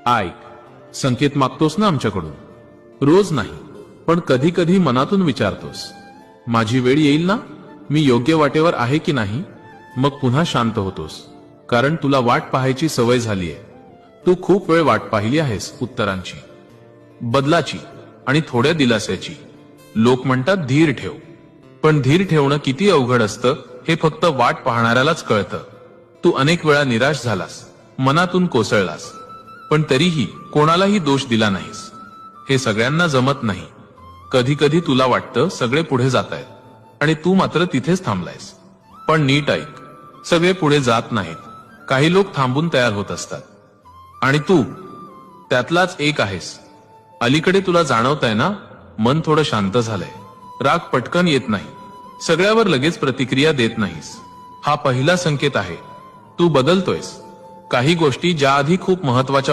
ऐक, संकेत मागतोस ना आमच्याकडून? रोज नाही, पण कधी कधी मनातून विचारतोस, माझी वेळ येईल ना? मी योग्य वाटेवर आहे की नाही? मग पुन्हा शांत होतोस, कारण तुला वाट पाहायची सवय झालीये. तू खूप वेळ वाट पाहिली आहेस उत्तरांची, बदलाची आणि थोड्या दिलास्याची. लोक म्हणतात धीर ठेव, पण धीर ठेवणं किती अवघड असतं हे फक्त वाट पाहणाऱ्यालाच कळतं. तू अनेक वेळा निराश झालास, मनातून कोसळलास, पण तरीही कोणालाही दोष दिला नाहीस. हे सगळ्यांना जमत नाही. कधी कधी तुला वाटतं सगळे पुढे जातायत आणि तू मात्र तिथेच थांबलायस. पण नीट ऐक, सगळे पुढे जात नाहीत. काही लोक थांबून तयार होत असतात, आणि तू त्यातलाच एक आहेस. अलीकडे तुला जाणवतंय ना, मन थोडं शांत झालंय. राग पटकन येत नाही, सगळ्यावर लगेच प्रतिक्रिया देत नाहीस. हा पहिला संकेत आहे. तू बदलतोयस. काही गोष्टी ज्या आधी खूप महत्वाच्या